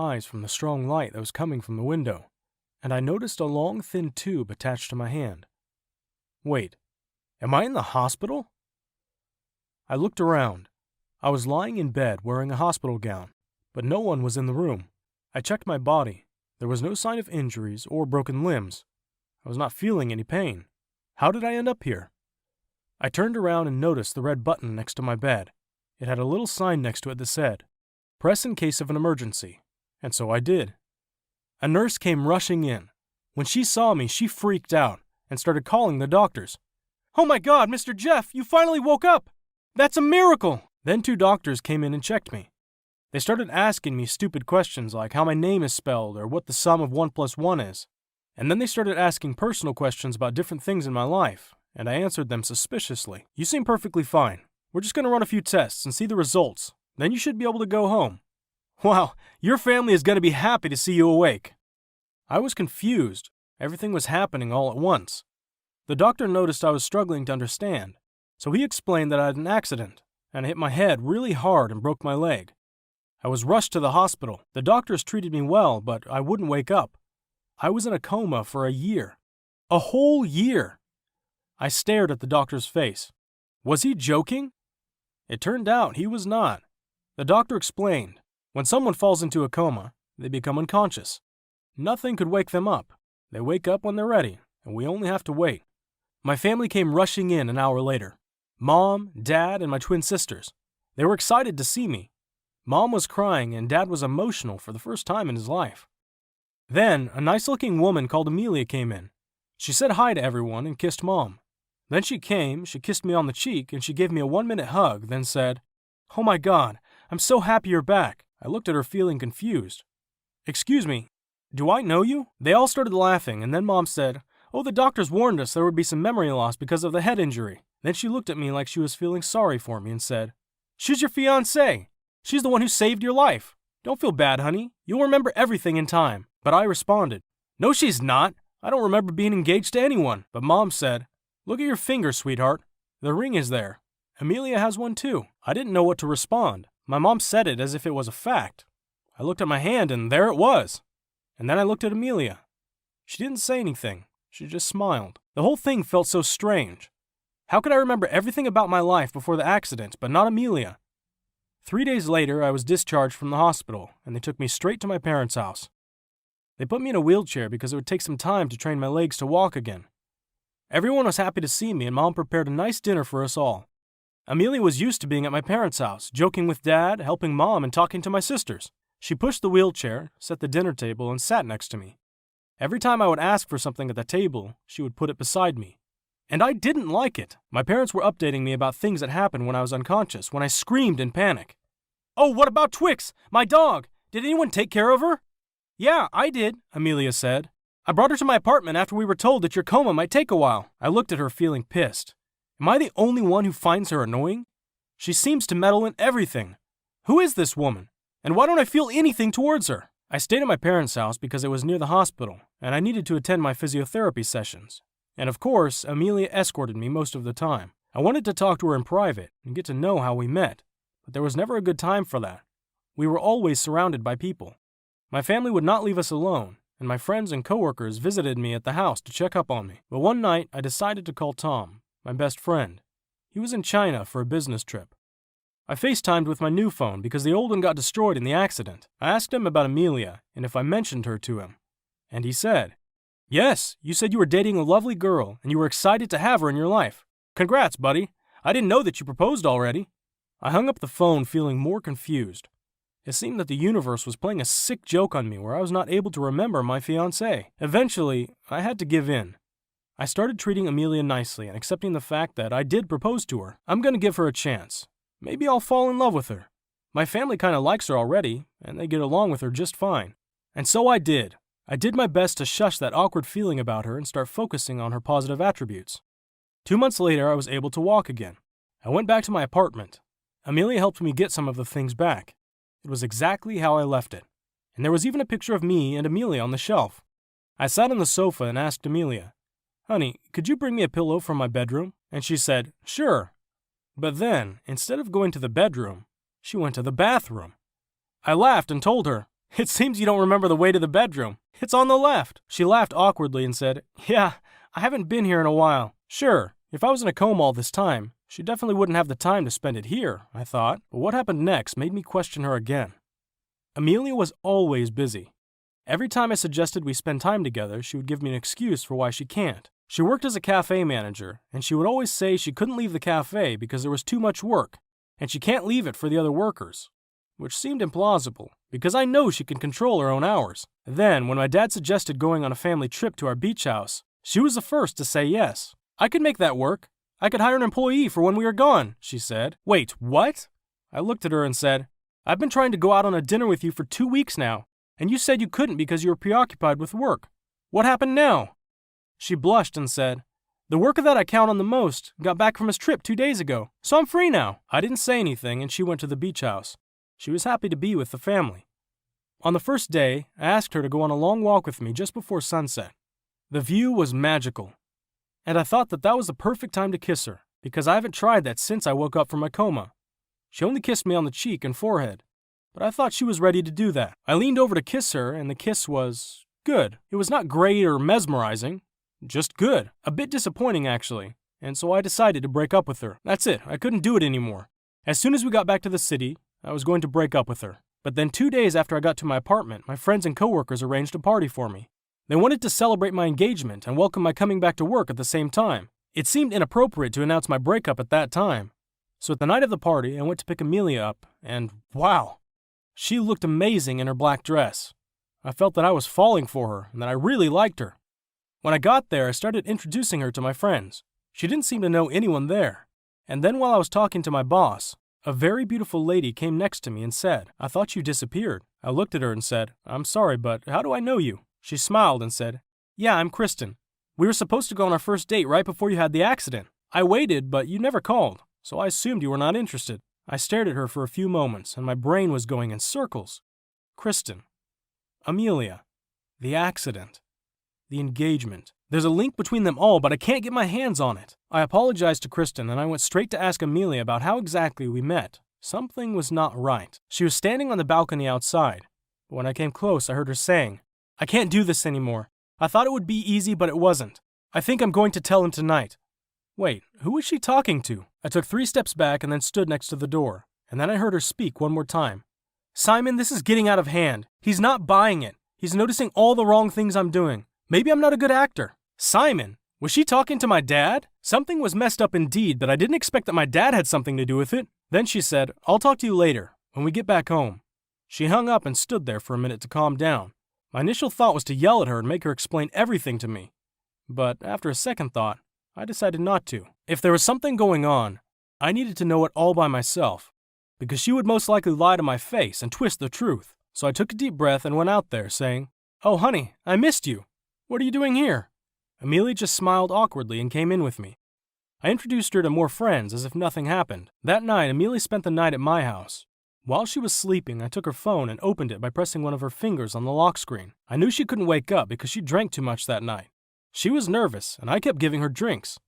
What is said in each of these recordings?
eyes from the strong light that was coming from the window, and I noticed a long, thin tube attached to my hand. Wait, am I in the hospital? I looked around. I was lying in bed wearing a hospital gown, but no one was in the room. I checked my body. There was no sign of injuries or broken limbs. I was not feeling any pain. How did I end up here? I turned around and noticed the red button next to my bed. It had a little sign next to it that said, "Press in case of an emergency." And so I did. A nurse came rushing in. When she saw me, she freaked out and started calling the doctors. "Oh my God, Mr. Jeff, you finally woke up! That's a miracle!" Then 2 doctors came in and checked me. They started asking me stupid questions like how my name is spelled or what the sum of 1 plus 1 is. And then they started asking personal questions about different things in my life, and I answered them suspiciously. "You seem perfectly fine. We're just going to run a few tests and see the results. Then you should be able to go home." "Wow, your family is going to be happy to see you awake." I was confused. Everything was happening all at once. The doctor noticed I was struggling to understand, so he explained that I had an accident, and I hit my head really hard and broke my leg. I was rushed to the hospital. The doctors treated me well, but I wouldn't wake up. I was in a coma for a year. A whole year! I stared at the doctor's face. Was he joking? It turned out he was not. The doctor explained, when someone falls into a coma, they become unconscious. Nothing could wake them up. They wake up when they're ready, and we only have to wait. My family came rushing in an hour later. Mom, Dad, and my twin sisters. They were excited to see me. Mom was crying, and Dad was emotional for the first time in his life. Then, a nice-looking woman called Amelia came in. She said hi to everyone and kissed Mom. Then she kissed me on the cheek, and she gave me a 1-minute hug, then said, "Oh my God, I'm so happy you're back." I looked at her feeling confused. "Excuse me, do I know you?" They all started laughing, and then Mom said, "Oh, the doctors warned us there would be some memory loss because of the head injury." Then she looked at me like she was feeling sorry for me and said, "She's your fiancée. She's the one who saved your life. Don't feel bad, honey. You'll remember everything in time." But I responded, "No, she's not. I don't remember being engaged to anyone." But Mom said, "Look at your finger, sweetheart. The ring is there. Amelia has one too." I didn't know what to respond. My mom said it as if it was a fact. I looked at my hand and there it was. And then I looked at Amelia. She didn't say anything. She just smiled. The whole thing felt so strange. How could I remember everything about my life before the accident, but not Amelia? 3 days later, I was discharged from the hospital, and they took me straight to my parents' house. They put me in a wheelchair because it would take some time to train my legs to walk again. Everyone was happy to see me, and Mom prepared a nice dinner for us all. Amelia was used to being at my parents' house, joking with Dad, helping Mom, and talking to my sisters. She pushed the wheelchair, set the dinner table, and sat next to me. Every time I would ask for something at the table, she would put it beside me. And I didn't like it. My parents were updating me about things that happened when I was unconscious, when I screamed in panic. "Oh, what about Twix, my dog? Did anyone take care of her?" "Yeah, I did," Amelia said. "I brought her to my apartment after we were told that your coma might take a while." I looked at her feeling pissed. Am I the only one who finds her annoying? She seems to meddle in everything. Who is this woman? And why don't I feel anything towards her? I stayed at my parents' house because it was near the hospital, and I needed to attend my physiotherapy sessions. And of course, Amelia escorted me most of the time. I wanted to talk to her in private and get to know how we met, but there was never a good time for that. We were always surrounded by people. My family would not leave us alone, and my friends and coworkers visited me at the house to check up on me. But one night, I decided to call Tom, my best friend. He was in China for a business trip. I FaceTimed with my new phone because the old one got destroyed in the accident. I asked him about Amelia and if I mentioned her to him. And he said, "Yes, you said you were dating a lovely girl and you were excited to have her in your life. Congrats, buddy. I didn't know that you proposed already." I hung up the phone feeling more confused. It seemed that the universe was playing a sick joke on me where I was not able to remember my fiancée. Eventually, I had to give in. I started treating Amelia nicely and accepting the fact that I did propose to her. I'm going to give her a chance. Maybe I'll fall in love with her. My family kind of likes her already, and they get along with her just fine. And so I did. I did my best to shush that awkward feeling about her and start focusing on her positive attributes. 2 months later, I was able to walk again. I went back to my apartment. Amelia helped me get some of the things back. It was exactly how I left it. And there was even a picture of me and Amelia on the shelf. I sat on the sofa and asked Amelia, "Honey, could you bring me a pillow from my bedroom?" And she said, "Sure." But then, instead of going to the bedroom, she went to the bathroom. I laughed and told her, It seems you don't remember the way to the bedroom. It's on the left." She laughed awkwardly and said, "Yeah, I haven't been here in a while." Sure, if I was in a coma all this time, she definitely wouldn't have the time to spend it here, I thought. But what happened next made me question her again. Amelia was always busy. Every time I suggested we spend time together, she would give me an excuse for why she can't. She worked as a cafe manager, and she would always say she couldn't leave the cafe because there was too much work, and she can't leave it for the other workers, which seemed implausible, because I know she can control her own hours. Then, when my dad suggested going on a family trip to our beach house, she was the first to say yes. "I could make that work. I could hire an employee for when we are gone," she said. "Wait, what?" I looked at her and said, "I've been trying to go out on a dinner with you for 2 weeks now, and you said you couldn't because you were preoccupied with work. What happened now?" She blushed and said, "The worker that I count on the most got back from his trip 2 days ago, so I'm free now." I didn't say anything, and she went to the beach house. She was happy to be with the family. On the first day, I asked her to go on a long walk with me just before sunset. The view was magical, and I thought that was the perfect time to kiss her, because I haven't tried that since I woke up from my coma. She only kissed me on the cheek and forehead, but I thought she was ready to do that. I leaned over to kiss her, and the kiss was good. It was not great or mesmerizing, just good. A bit disappointing, actually, and so I decided to break up with her. That's it, I couldn't do it anymore. As soon as we got back to the city, I was going to break up with her. But then 2 days after I got to my apartment, my friends and coworkers arranged a party for me. They wanted to celebrate my engagement and welcome my coming back to work at the same time. It seemed inappropriate to announce my breakup at that time. So at the night of the party, I went to pick Amelia up, and wow! She looked amazing in her black dress. I felt that I was falling for her and that I really liked her. When I got there, I started introducing her to my friends. She didn't seem to know anyone there. And then while I was talking to my boss, a very beautiful lady came next to me and said, "I thought you disappeared." I looked at her and said, "I'm sorry, but how do I know you?" She smiled and said, "Yeah, I'm Kristen. We were supposed to go on our first date right before you had the accident. I waited, but you never called, so I assumed you were not interested." I stared at her for a few moments, and my brain was going in circles. Kristen, Amelia, the accident, the engagement. There's a link between them all, but I can't get my hands on it. I apologized to Kristen, and I went straight to ask Amelia about how exactly we met. Something was not right. She was standing on the balcony outside, but when I came close, I heard her saying, "I can't do this anymore. I thought it would be easy, but it wasn't. I think I'm going to tell him tonight." Wait, who was she talking to? I took 3 steps back and then stood next to the door, and then I heard her speak one more time. "Simon, this is getting out of hand. He's not buying it. He's noticing all the wrong things I'm doing. Maybe I'm not a good actor." Simon? Was she talking to my dad? Something was messed up indeed, but I didn't expect that my dad had something to do with it. Then she said, "I'll talk to you later, when we get back home." She hung up and stood there for a minute to calm down. My initial thought was to yell at her and make her explain everything to me. But after a second thought, I decided not to. If there was something going on, I needed to know it all by myself, because she would most likely lie to my face and twist the truth. So I took a deep breath and went out there, saying, "Oh, honey, I missed you. What are you doing here?" Amelia just smiled awkwardly and came in with me. I introduced her to more friends as if nothing happened. That night, Amelia spent the night at my house. While she was sleeping, I took her phone and opened it by pressing one of her fingers on the lock screen. I knew she couldn't wake up because she drank too much that night. She was nervous, and I kept giving her drinks.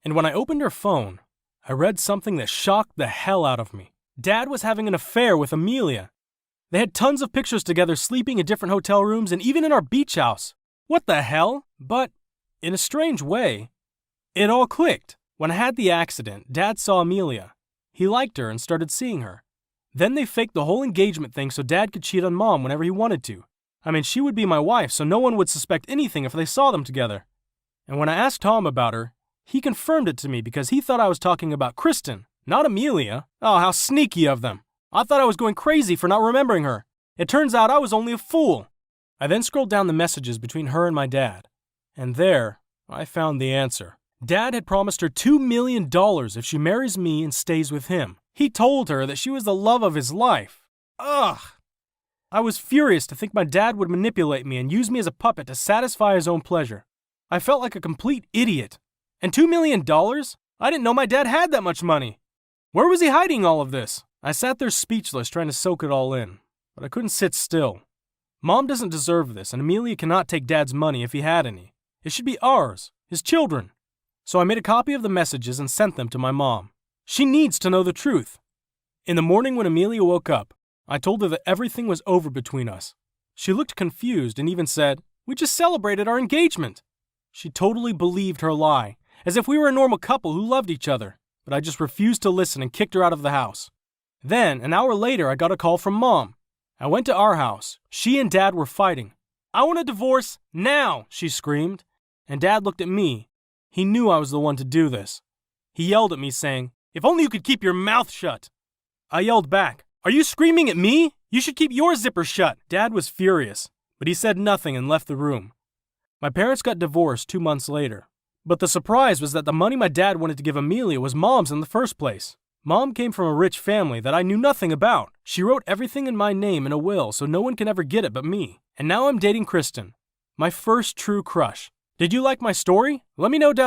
And when I opened her phone, I read something that shocked the hell out of me. Dad was having an affair with Amelia. They had tons of pictures together, sleeping in different hotel rooms and even in our beach house. What the hell? But in a strange way, it all clicked. When I had the accident, Dad saw Amelia. He liked her and started seeing her. Then they faked the whole engagement thing so Dad could cheat on Mom whenever he wanted to. I mean, she would be my wife, so no one would suspect anything if they saw them together. And when I asked Tom about her, he confirmed it to me because he thought I was talking about Kristen, not Amelia. Oh, how sneaky of them. I thought I was going crazy for not remembering her. It turns out I was only a fool. I then scrolled down the messages between her and my dad. And there, I found the answer. Dad had promised her $2 million if she marries me and stays with him. He told her that she was the love of his life. Ugh! I was furious to think my dad would manipulate me and use me as a puppet to satisfy his own pleasure. I felt like a complete idiot. And $2 million? I didn't know my dad had that much money. Where was he hiding all of this? I sat there speechless, trying to soak it all in. But I couldn't sit still. Mom doesn't deserve this, and Amelia cannot take Dad's money if he had any. It should be ours, his children. So I made a copy of the messages and sent them to my mom. She needs to know the truth. In the morning when Amelia woke up, I told her that everything was over between us. She looked confused and even said, "We just celebrated our engagement." She totally believed her lie, as if we were a normal couple who loved each other, but I just refused to listen and kicked her out of the house. Then, an hour later, I got a call from Mom. I went to our house. She and Dad were fighting. "I want a divorce now," she screamed, and Dad looked at me. He knew I was the one to do this. He yelled at me saying, "If only you could keep your mouth shut." I yelled back, "Are you screaming at me? You should keep your zipper shut." Dad was furious, but he said nothing and left the room. My parents got divorced 2 months later. But the surprise was that the money my dad wanted to give Amelia was Mom's in the first place. Mom came from a rich family that I knew nothing about. She wrote everything in my name in a will so no one can ever get it but me. And now I'm dating Kristen, my first true crush. Did you like my story? Let me know down